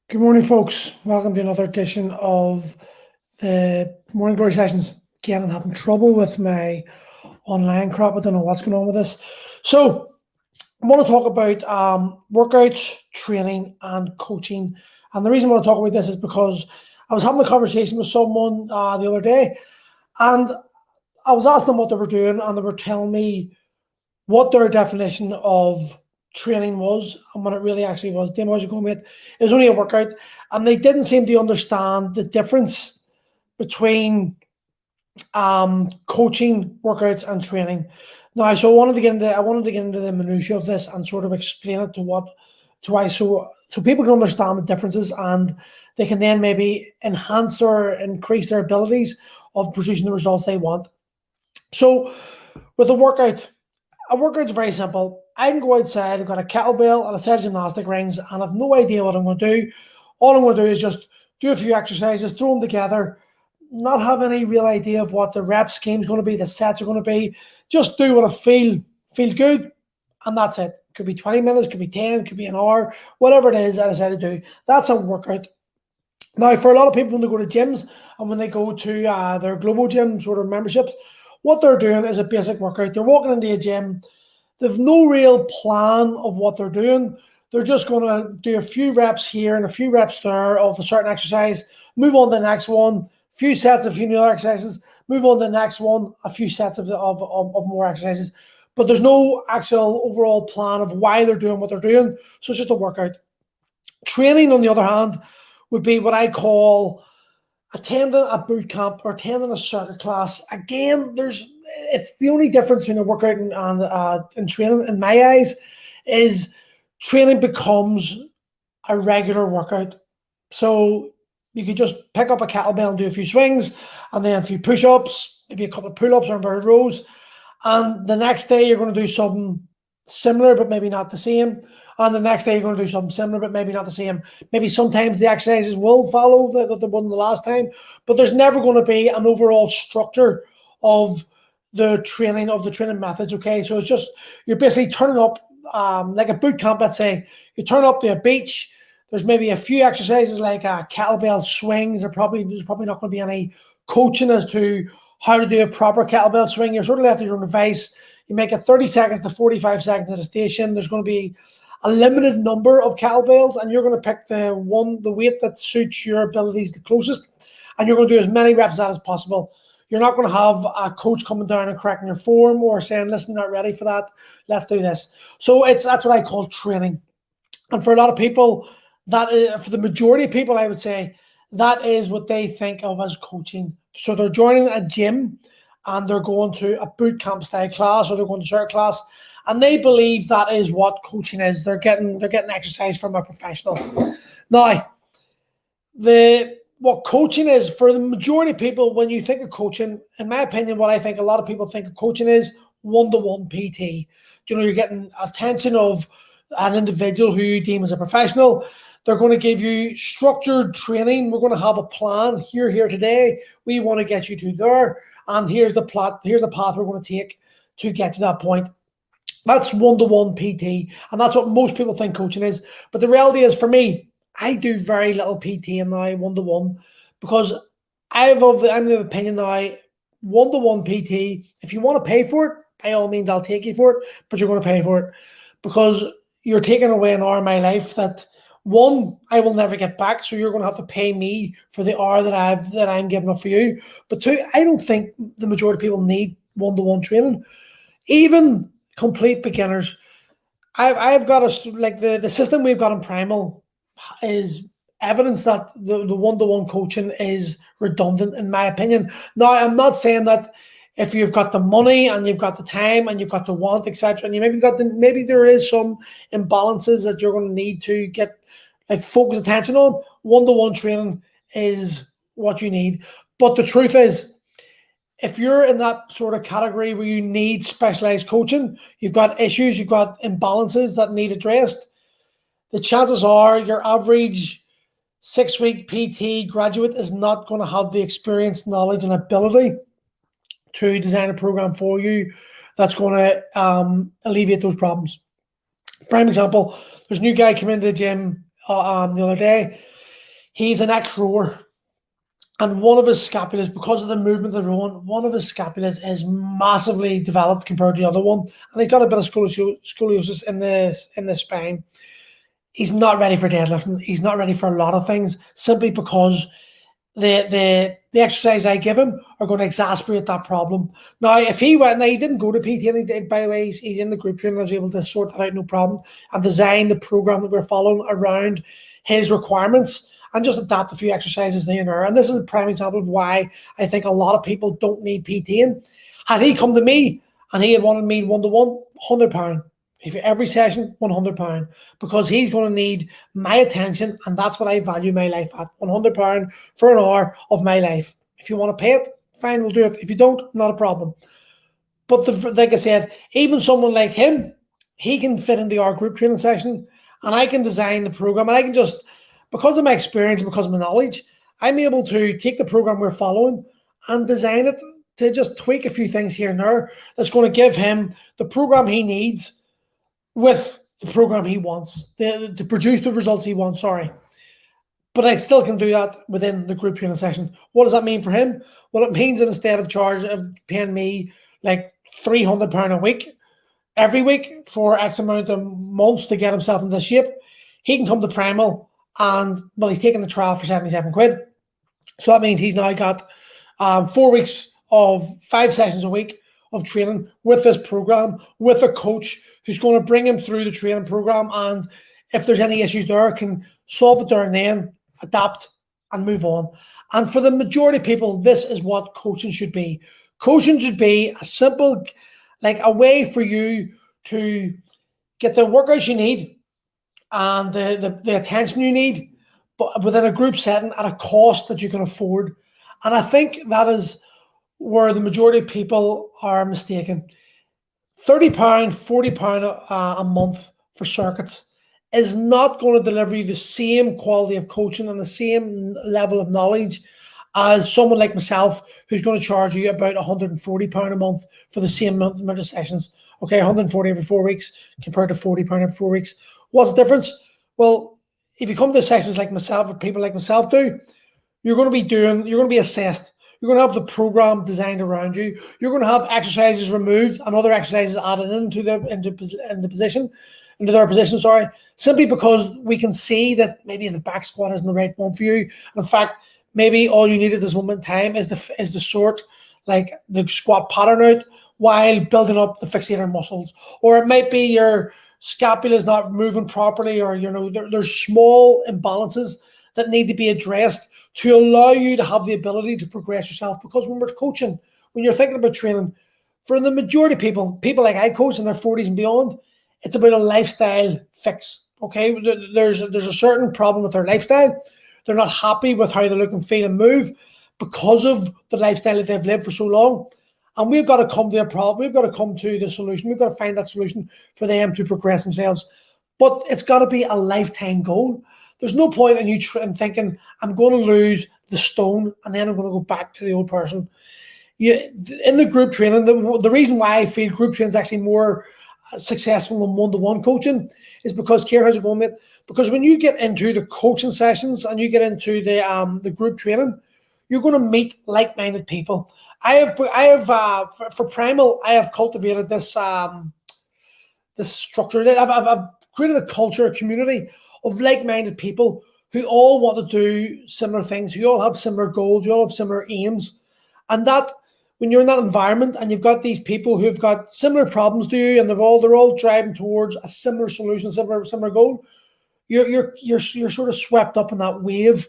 Good morning, folks. Welcome to another edition of the Morning Glory Sessions. Again, I'm having trouble with my online crap. I don't know what's going on with this. So, I want to talk about workouts, training, and coaching. And the reason I want to talk about this is because I was having a conversation with someone the other day, and I was asking them what they were doing, and they were telling me what their definition of training was and what it really actually was. They was going with it was only a workout, and they didn't seem to understand the difference between coaching, workouts, and training. Now, so I wanted to get into the minutiae of this and sort of explain it to why so people can understand the differences, and they can then maybe enhance or increase their abilities of producing the results they want. So with a workout's very simple. I can go outside, I've got a kettlebell and a set of gymnastic rings, and I've no idea what I'm going to do. All I'm going to do is just do a few exercises, throw them together, not have any real idea of what the rep scheme is going to be, the sets are going to be. Just do what I feels good, and that's it. Could be 20 minutes, could be 10, could be an hour, whatever it is I decided to do. That's a workout. Now, for a lot of people, when they go to gyms and when they go to their global gym sort of memberships, what they're doing is a basic workout. They're walking into a gym. They've no real plan of what they're doing. They're just going to do a few reps here and a few reps there of a certain exercise, move on to the next one, few sets of a few new exercises, move on to the next one, a few sets of more exercises. But there's no actual overall plan of why they're doing what they're doing. So it's just a workout. Training, on the other hand, would be what I call attending a boot camp or attending a circuit class. Again, it's the only difference between a workout and training in my eyes is training becomes a regular workout. So you could just pick up a kettlebell and do a few swings and then a few push-ups, maybe a couple of pull-ups or inverted rows. And the next day you're going to do something similar, but maybe not the same. And the next day you're going to do something similar, but maybe not the same. Maybe sometimes the exercises will follow the one the last time, but there's never going to be an overall structure of the training methods. Okay, so it's just you're basically turning up like a boot camp. Let's say you turn up to a beach. There's maybe a few exercises like kettlebell swings. There's probably not going to be any coaching as to how to do a proper kettlebell swing. You're sort of left to your own device. You make it 30 seconds to 45 seconds at a station. There's going to be a limited number of kettlebells, and you're going to pick the weight that suits your abilities the closest, and you're going to do as many reps of that as possible. You're not going to have a coach coming down and correcting your form or saying, listen, not ready for that, let's do this. So that's what I call training. And for a lot of people, for the majority of people, I would say, that is what they think of as coaching. So they're joining a gym and they're going to a boot camp style class, or they're going to circuit class, and they believe that is what coaching is. They're getting exercise from a professional. Now, what coaching is for the majority of people, when you think of coaching, in my opinion, what I think a lot of people think of coaching is one-to-one PT. You're getting attention of an individual who you deem as a professional. They're going to give you structured training. We're going to have a plan here today. We want to get you to there, and here's the path we're going to take to get to that point. That's one-to-one PT, and that's what most people think coaching is. But the reality is, for me, I do very little PT in now one-to-one, because I'm of the opinion now, one-to-one PT, if you want to pay for it, by all means, I'll take you for it, but you're going to pay for it, because you're taking away an hour of my life that, one, I will never get back, so you're going to have to pay me for the hour that I'm giving up for you. But two, I don't think the majority of people need one-to-one training. Even complete beginners. I've got the system we've got in Primal is evidence that the one-to-one coaching is redundant, in my opinion. Now, I'm not saying that if you've got the money and you've got the time and you've got the want, etc., and you maybe there is some imbalances that you're going to need to get focused attention on, one-to-one training is what you need. But the truth is, if you're in that sort of category where you need specialized coaching, you've got issues, you've got imbalances that need addressed, the chances are your average 6-week PT graduate is not going to have the experience, knowledge, and ability to design a program for you that's going to alleviate those problems. Prime example, there's a new guy came into the gym the other day. He's an ex-rower, and one of his scapulas, because of the movement of the rowing, one of his scapulas is massively developed compared to the other one, and he's got a bit of scoliosis in the spine. He's not ready for deadlifting. He's not ready for a lot of things, simply because the exercise I give him are going to exacerbate that problem. Now, if he went, now he didn't go to PT, and he did, by the way, he's in the group training. I was able to sort that out, no problem, and design the program that we're following around his requirements, and just adapt a few exercises there and there. And this is a prime example of why I think a lot of people don't need PTing. Had he come to me and he had wanted me one-to-one, £100. If every session, £100, because he's going to need my attention, and that's what I value my life at. £100 for an hour of my life. If you want to pay it, fine, we'll do it. If you don't, not a problem. But like I said, even someone like him, he can fit into our group training session, and I can design the program, and I can just, because of my experience, because of my knowledge, I'm able to take the program we're following and design it to just tweak a few things here and there that's going to give him the program he needs with the program he wants, to produce the results he wants, sorry. But I still can do that within the group training session. What does that mean for him? Well, it means that instead of paying me like £300 a week, every week for X amount of months to get himself into shape, he can come to Primal, and, well, he's taking the trial for £77. So that means he's now got 4 weeks of 5 sessions a week of training with this program, with a coach who's going to bring him through the training program, and if there's any issues there, can solve it there and then, adapt and move on. And for the majority of people, this is what coaching should be. Coaching should be a simple, like a way for you to get the workouts you need and the attention you need, but within a group setting at a cost that you can afford. And I think that is where the majority of people are mistaken. £30, £40 a month for circuits is not going to deliver you the same quality of coaching and the same level of knowledge as someone like myself, who's going to charge you about £140 a month for the same amount of sessions. Okay, 140 every 4 weeks compared to £40 every 4 weeks. What's the difference? Well, if you come to sessions like myself, or people like myself do, you're going to be assessed. You're going to have the program designed around you. You're going to have exercises removed and other exercises added into their position, simply because we can see that maybe the back squat isn't the right one for you. In fact, maybe all you need at this moment in time is the sort, like the squat pattern out while building up the fixator muscles. Or it might be your scapula is not moving properly, or there's small imbalances that need to be addressed to allow you to have the ability to progress yourself. Because when we're coaching, when you're thinking about training, for the majority of people like I coach in their 40s and beyond, it's about a lifestyle fix. Okay, there's a certain problem with their lifestyle. They're not happy with how they look and feel and move because of the lifestyle that they've lived for so long. And we've got to come to a problem. We've got to come to the solution. We've got to find that solution for them to progress themselves. But it's got to be a lifetime goal. There's no point in you thinking, I'm going to lose the stone and then I'm going to go back to the old person. In the group training, the reason why I feel group training is actually more successful than one-to-one coaching is because, Kieran, how's it going, mate? Because when you get into the coaching sessions and you get into the group training, you're going to meet like-minded people. I have for Primal, I have cultivated this structure. I've created a culture, a community of like-minded people who all want to do similar things. You all have similar goals. You all have similar aims. And that, when you're in that environment and you've got these people who've got similar problems to you, and they're all driving towards a similar solution, similar goal, you're sort of swept up in that wave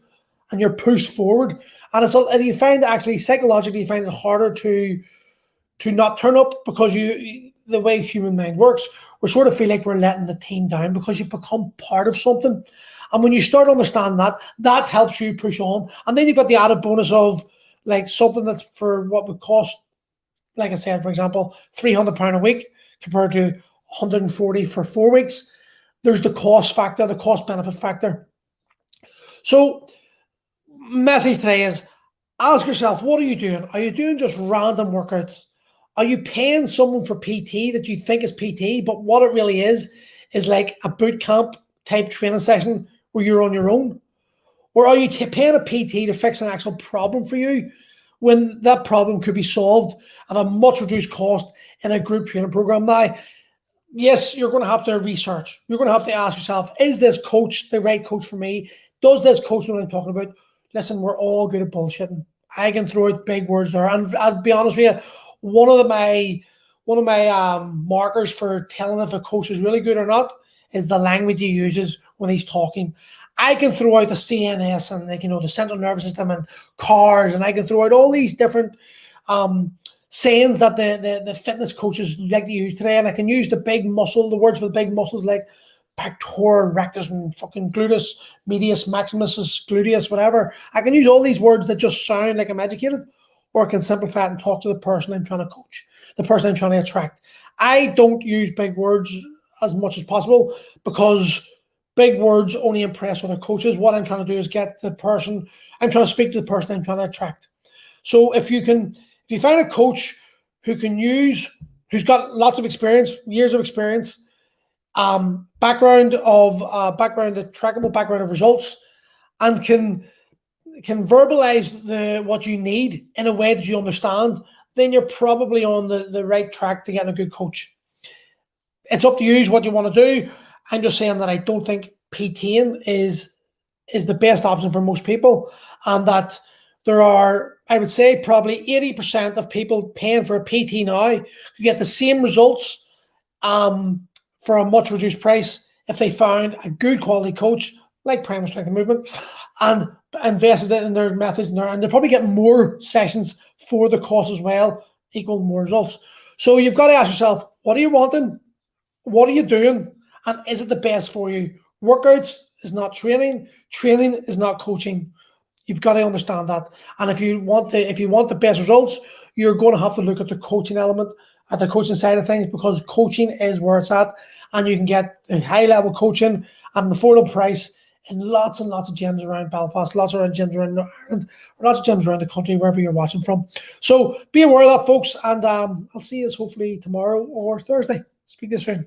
and you're pushed forward. And you find actually psychologically, you find it harder to not turn up, because the way human mind works, we sort of feel like we're letting the team down because you've become part of something. And when you start to understand that helps you push on. And then you've got the added bonus of like something that's for what would cost, like I said, for example, £300 a week compared to 140 for 4 weeks. There's the cost factor, the cost benefit factor. So message today is, ask yourself, what are you doing? Are you doing just random workouts? Are you paying someone for PT that you think is PT, but what it really is like a boot camp type training session where you're on your own? Or are you paying a PT to fix an actual problem for you when that problem could be solved at a much reduced cost in a group training program? Now, yes, you're going to have to research. You're going to have to ask yourself, is this coach the right coach for me? Does this coach know what I'm talking about? Listen, we're all good at bullshitting. I can throw out big words there. And I'll be honest with you, one of my markers for telling if a coach is really good or not is the language he uses when he's talking. I can throw out the CNS and the central nervous system and cars, and I can throw out all these different sayings that the fitness coaches like to use today, and I can use the words for the big muscles like pectoral rectus and fucking gluteus medius maximus gluteus, whatever. I can use all these words that just sound like I'm educated, or I can simplify it and talk to the person I'm trying to coach, the person I'm trying to attract. I don't use big words as much as possible because big words only impress other coaches. What I'm trying to do is get the person, I'm trying to speak to the person I'm trying to attract. So if you find a coach who's got lots of experience, years of experience, trackable background of results, and can verbalize what you need in a way that you understand, then you're probably on the right track to getting a good coach. It's up to you what you want to do. I'm just saying that I don't think PTing is the best option for most people, and that there are, I would say, probably 80% of people paying for a PT now who get the same results for a much reduced price if they found a good quality coach like Primal Strength and Movement and invested in their methods and they'll probably get more sessions for the cost as well, equal more results. So you've got to ask yourself, what are you wanting? What are you doing? And is it the best for you? Workouts is not training. Training is not coaching. You've got to understand that. And if you want the best results, you're going to have to look at the coaching element, at the coaching side of things, because coaching is where it's at, and you can get the high level coaching at an affordable price in lots and lots of gyms around Belfast, lots of gyms around Ireland, lots of gyms around the country, wherever you're watching from. So be aware of that, folks, and I'll see you hopefully tomorrow or Thursday. Speak to you soon.